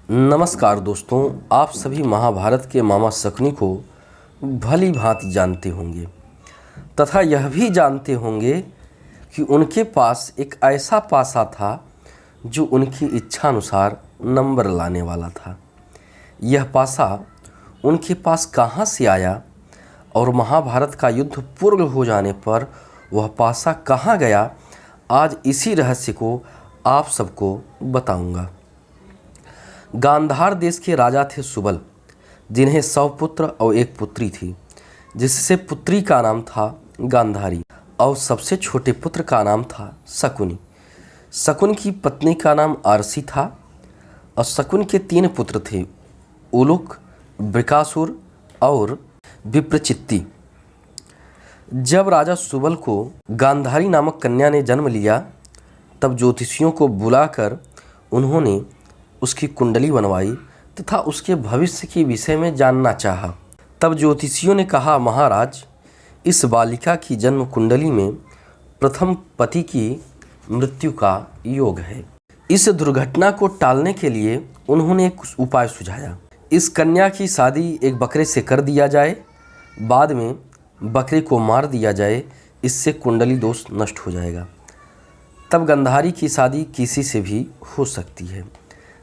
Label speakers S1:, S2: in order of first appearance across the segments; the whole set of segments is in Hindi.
S1: नमस्कार दोस्तों, आप सभी महाभारत के मामा शकुनी को भली भांति जानते होंगे तथा यह भी जानते होंगे कि उनके पास एक ऐसा पासा था जो उनकी इच्छानुसार नंबर लाने वाला था। यह पासा उनके पास कहाँ से आया और महाभारत का युद्ध पूर्ण हो जाने पर वह पासा कहाँ गया, आज इसी रहस्य को आप सबको बताऊंगा। गांधार देश के राजा थे सुबल, जिन्हें 100 पुत्र और एक पुत्री थी, जिससे पुत्री का नाम था गांधारी और सबसे छोटे पुत्र का नाम था शकुनी। शकुन की पत्नी का नाम आरसी था और शकुन के 3 पुत्र थे, उलुक, वृकासुर और विप्रचित्ति। जब राजा सुबल को गांधारी नामक कन्या ने जन्म लिया, तब ज्योतिषियों को बुलाकर उन्होंने उसकी कुंडली बनवाई तथा उसके भविष्य के विषय में जानना चाहा। तब ज्योतिषियों ने कहा, महाराज, इस बालिका की जन्म कुंडली में प्रथम पति की मृत्यु का योग है। इस दुर्घटना को टालने के लिए उन्होंने एक उपाय सुझाया। इस कन्या की शादी एक बकरे से कर दिया जाए, बाद में बकरे को मार दिया जाए, इससे कुंडली दोष नष्ट हो जाएगा। तब गांधारी की शादी किसी से भी हो सकती है।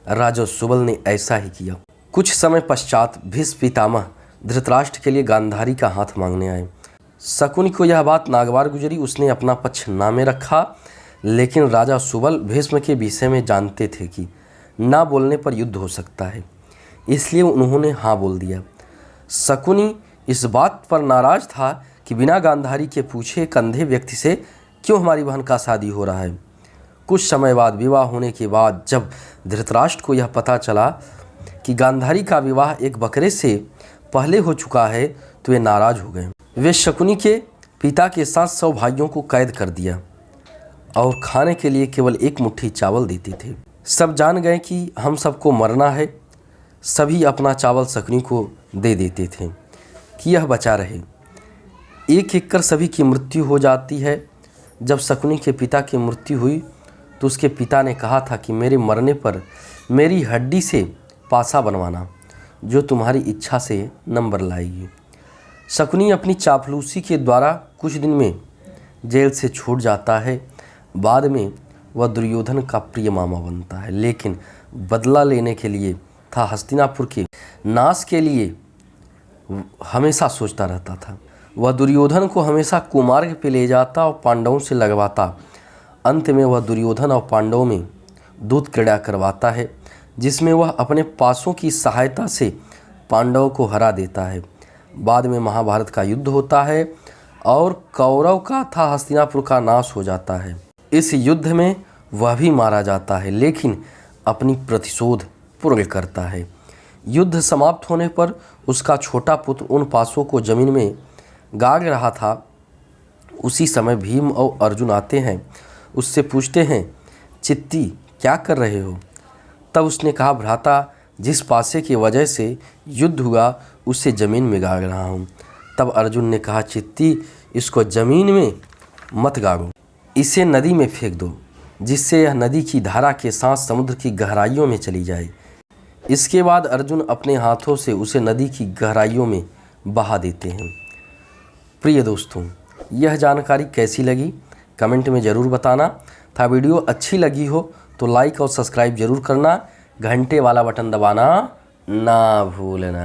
S1: राजा सुबल ने ऐसा ही किया। कुछ समय पश्चात भीष्म पितामह धृतराष्ट्र के लिए गांधारी का हाथ मांगने आए। शकुनी को यह बात नागवार गुजरी, उसने अपना पक्ष ना में रखा, लेकिन राजा सुबल भीष्म के विषय में जानते थे कि ना बोलने पर युद्ध हो सकता है, इसलिए उन्होंने हाँ बोल दिया। शकुनी इस बात पर नाराज था कि बिना गांधारी के पूछे एक अंधे व्यक्ति से क्यों हमारी बहन का शादी हो रहा है। कुछ समय बाद विवाह होने के बाद जब धृतराष्ट्र को यह पता चला कि गांधारी का विवाह एक बकरे से पहले हो चुका है, तो वे नाराज हो गए। वे शकुनी के पिता के साथ 100 भाइयों को कैद कर दिया और खाने के लिए केवल एक मुट्ठी चावल देते थे। सब जान गए कि हम सबको मरना है, सभी अपना चावल शकुनी को दे देते थे कि यह बचा रहे। एक एक कर सभी की मृत्यु हो जाती है। जब शकुनी के पिता की मृत्यु हुई तो उसके पिता ने कहा था कि मेरे मरने पर मेरी हड्डी से पासा बनवाना, जो तुम्हारी इच्छा से नंबर लाएगी। शकुनी अपनी चापलूसी के द्वारा कुछ दिन में जेल से छूट जाता है। बाद में वह दुर्योधन का प्रिय मामा बनता है, लेकिन बदला लेने के लिए था हस्तिनापुर के नाश के लिए हमेशा सोचता रहता था। वह दुर्योधन को हमेशा कुमार्ग पे ले जाता और पांडवों से लगवाता। अंत में वह दुर्योधन और पांडवों में दूत क्रीड़ा करवाता है, जिसमें वह अपने पासों की सहायता से पांडवों को हरा देता है। बाद में महाभारत का युद्ध होता है और कौरव का था हस्तिनापुर का नाश हो जाता है। इस युद्ध में वह भी मारा जाता है, लेकिन अपनी प्रतिशोध पूर्ण करता है। युद्ध समाप्त होने पर उसका छोटा पुत्र उन पासों को जमीन में गाड़ रहा था। उसी समय भीम और अर्जुन आते हैं, उससे पूछते हैं, चित्ती क्या कर रहे हो? तब उसने कहा, भ्राता, जिस पासे की वजह से युद्ध हुआ उसे ज़मीन में गाड़ रहा हूँ। तब अर्जुन ने कहा, चित्ती, इसको ज़मीन में मत गाड़ो, इसे नदी में फेंक दो, जिससे यह नदी की धारा के साथ समुद्र की गहराइयों में चली जाए। इसके बाद अर्जुन अपने हाथों से उसे नदी की गहराइयों में बहा देते हैं। प्रिय दोस्तों, यह जानकारी कैसी लगी कमेंट में ज़रूर बताना था। वीडियो अच्छी लगी हो तो लाइक और सब्सक्राइब ज़रूर करना, घंटे वाला बटन दबाना ना भूलना।